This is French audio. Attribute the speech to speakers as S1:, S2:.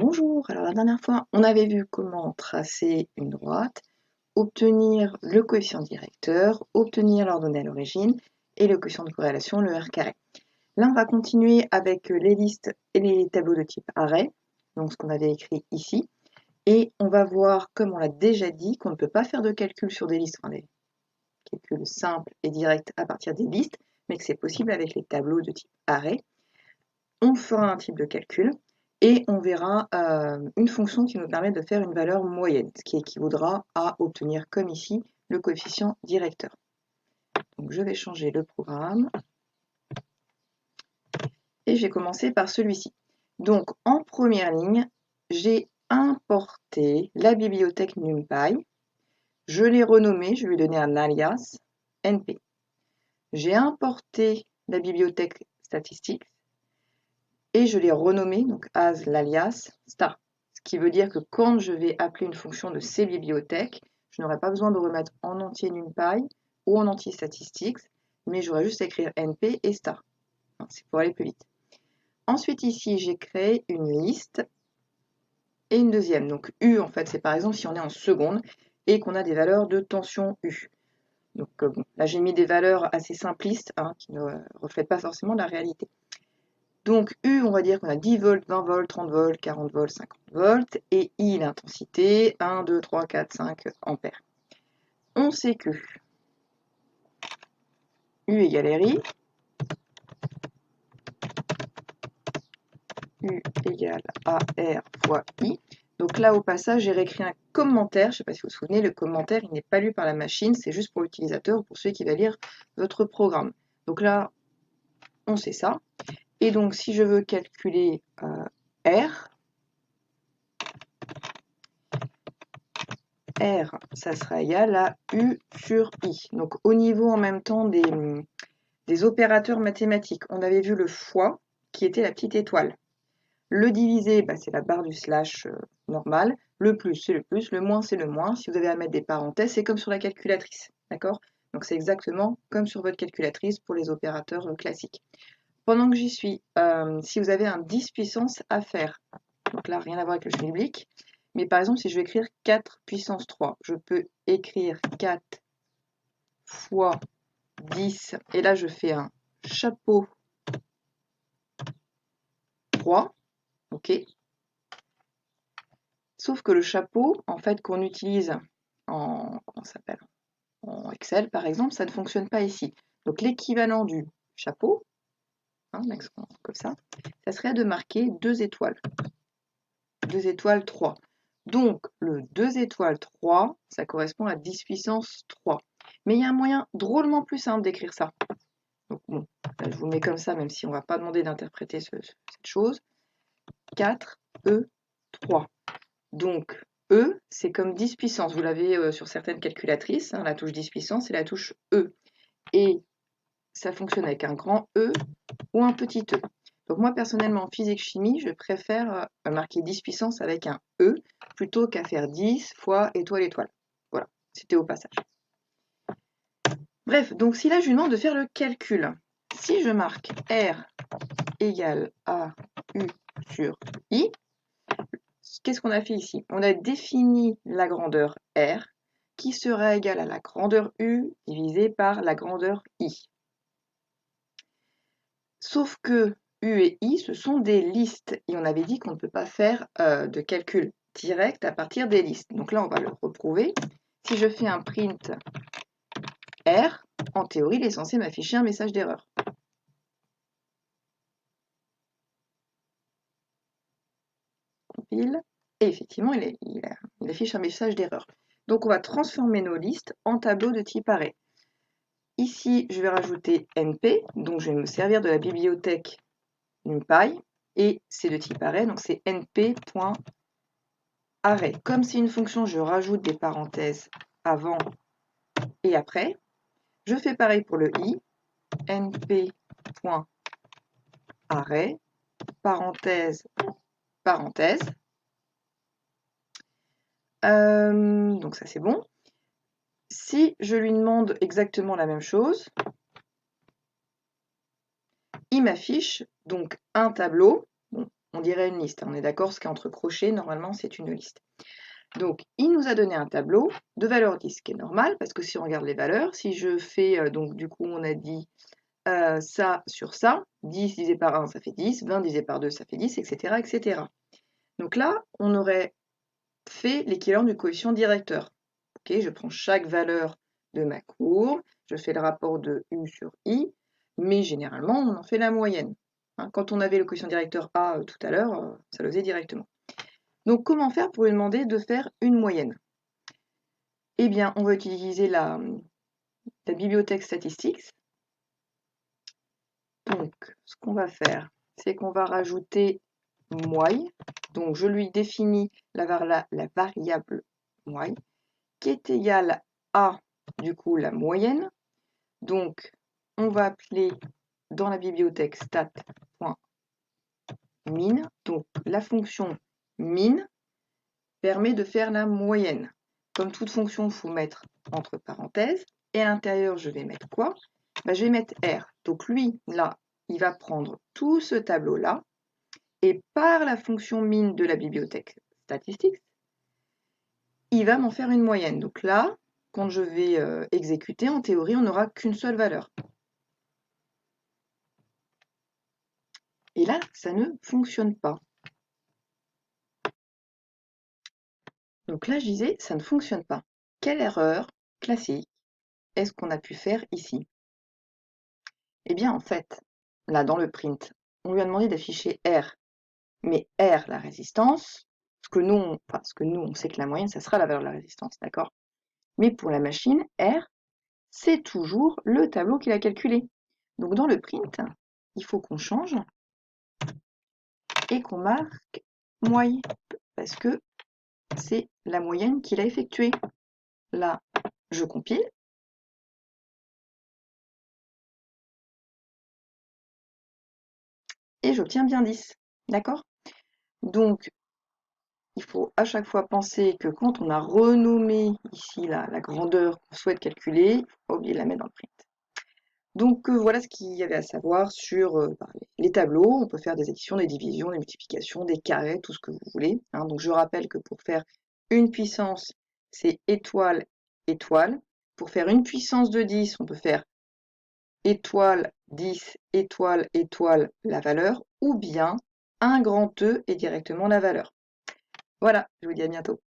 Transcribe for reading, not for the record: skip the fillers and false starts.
S1: Bonjour, alors la dernière fois, on avait vu comment tracer une droite, obtenir le coefficient directeur, obtenir l'ordonnée à l'origine et le coefficient de corrélation, le R carré. Là, on va continuer avec les listes et les tableaux de type array, donc ce qu'on avait écrit ici, et on va voir, comme on l'a déjà dit, qu'on ne peut pas faire de calcul sur des listes, enfin des calculs simples et directs à partir des listes, mais que c'est possible avec les tableaux de type array. On fera un type de calcul et on verra une fonction qui nous permet de faire une valeur moyenne, ce qui équivaudra à obtenir, comme ici, le coefficient directeur. Donc je vais changer le programme et j'ai commencé par celui-ci. Donc en première ligne, j'ai importé la bibliothèque NumPy. Je l'ai renommée, je lui ai donné un alias NP. J'ai importé la bibliothèque statistique et je l'ai renommée donc as l'alias star. Ce qui veut dire que quand je vais appeler une fonction de ces bibliothèques, je n'aurai pas besoin de remettre en entier NumPy ou en entier statistics, mais j'aurai juste à écrire NP et star. C'est pour aller plus vite. Ensuite ici, j'ai créé une liste et une deuxième. Donc U, en fait, c'est par exemple si on est en seconde et qu'on a des valeurs de tension U. Donc bon, là, j'ai mis des valeurs assez simplistes qui ne reflètent pas forcément la réalité. Donc U, on va dire qu'on a 10 volts, 20 volts, 30 volts, 40 volts, 50 volts. Et I, l'intensité, 1, 2, 3, 4, 5 ampères. On sait que U égale RI. U égale AR fois I. Donc là, au passage, j'ai réécrit un commentaire. Je ne sais pas si vous vous souvenez, le commentaire, il n'est pas lu par la machine. C'est juste pour l'utilisateur ou pour celui qui va lire votre programme. Donc là, on sait ça. Et donc, si je veux calculer R, ça sera égal à U sur I. Donc, au niveau en même temps des opérateurs mathématiques, on avait vu le fois qui était la petite étoile. Le divisé, c'est la barre du slash normal. Le plus, c'est le plus. Le moins, c'est le moins. Si vous avez à mettre des parenthèses, c'est comme sur la calculatrice. D'accord? Donc, c'est exactement comme sur votre calculatrice pour les opérateurs classiques. Pendant que j'y suis, si vous avez un 10 puissance à faire, donc là, rien à voir avec le schmilblick, mais par exemple, si je veux écrire 4 puissance 3, je peux écrire 4 fois 10, et là, je fais un chapeau 3, ok. Sauf que le chapeau, en fait, qu'on utilise en Excel, par exemple, ça ne fonctionne pas ici. Donc, l'équivalent du chapeau, comme ça serait de marquer 2 étoiles. 2 étoiles 3. Donc, le 2 étoiles 3, ça correspond à 10 puissance 3. Mais il y a un moyen drôlement plus simple d'écrire ça. Donc, bon, là, je vous mets comme ça, même si on ne va pas demander d'interpréter cette chose. 4, E, 3. Donc, E, c'est comme 10 puissance. Vous l'avez sur certaines calculatrices, la touche 10 puissance et la touche E. Et ça fonctionne avec un grand E ou un petit e. Donc moi, personnellement, en physique-chimie, je préfère marquer 10 puissance avec un E plutôt qu'à faire 10 fois étoile, étoile. Voilà, c'était au passage. Bref, donc si là, je lui demande de faire le calcul. Si je marque R égale à U sur I, qu'est-ce qu'on a fait ici? On a défini la grandeur R qui sera égale à la grandeur U divisée par la grandeur I. Sauf que U et I, ce sont des listes. Et on avait dit qu'on ne peut pas faire de calcul direct à partir des listes. Donc là, on va le reprouver. Si je fais un print R, en théorie, il est censé m'afficher un message d'erreur. Compile. Et effectivement, il affiche un message d'erreur. Donc on va transformer nos listes en tableaux de type array. Ici, je vais rajouter NP, donc je vais me servir de la bibliothèque NumPy, et c'est de type array, donc c'est np.array. Comme c'est une fonction, je rajoute des parenthèses avant et après. Je fais pareil pour le i, np.array, parenthèse, parenthèse. Donc ça c'est bon. Si je lui demande exactement la même chose, il m'affiche donc un tableau. Bon, on dirait une liste. On est d'accord, ce qui est entre crochets, normalement, c'est une liste. Donc, il nous a donné un tableau de valeur 10, ce qui est normal, parce que si on regarde les valeurs, si je fais, donc du coup, on a dit ça sur ça, 10 divisé par 1, ça fait 10, 20 divisé par 2, ça fait 10, etc., etc. Donc là, on aurait fait l'équivalent du coefficient directeur. Okay, je prends chaque valeur de ma courbe, je fais le rapport de U sur I, mais généralement, on en fait la moyenne. Hein, quand on avait le coefficient directeur A tout à l'heure, ça le faisait directement. Donc, comment faire pour lui demander de faire une moyenne? Eh bien, on va utiliser la bibliothèque Statistics. Donc, ce qu'on va faire, c'est qu'on va rajouter moy. Donc, je lui définis la variable moy, qui est égale à, du coup, la moyenne. Donc, on va appeler dans la bibliothèque stat.min. Donc, la fonction min permet de faire la moyenne. Comme toute fonction, il faut mettre entre parenthèses. Et à l'intérieur, je vais mettre quoi? Je vais mettre R. Donc, lui, là, il va prendre tout ce tableau-là. Et par la fonction min de la bibliothèque statistics, il va m'en faire une moyenne. Donc là, quand je vais exécuter, en théorie, on n'aura qu'une seule valeur. Et là, ça ne fonctionne pas. Donc là, je disais, ça ne fonctionne pas. Quelle erreur classique est-ce qu'on a pu faire ici? Eh bien, en fait, là, dans le print, on lui a demandé d'afficher R. Mais R, la résistance, ce que nous, on sait que la moyenne, ça sera la valeur de la résistance, d'accord? Mais pour la machine, R, c'est toujours le tableau qu'il a calculé. Donc dans le print, il faut qu'on change et qu'on marque moyenne, parce que c'est la moyenne qu'il a effectuée. Là, je compile. Et j'obtiens bien 10. D'accord? Donc, il faut à chaque fois penser que quand on a renommé ici la grandeur qu'on souhaite calculer, il ne faut pas oublier de la mettre dans le print. Donc voilà ce qu'il y avait à savoir sur les tableaux. On peut faire des additions, des divisions, des multiplications, des carrés, tout ce que vous voulez. Hein. Donc je rappelle que pour faire une puissance, c'est étoile, étoile. Pour faire une puissance de 10, on peut faire étoile, 10, étoile, étoile, la valeur, ou bien un grand E est directement la valeur. Voilà, je vous dis à bientôt.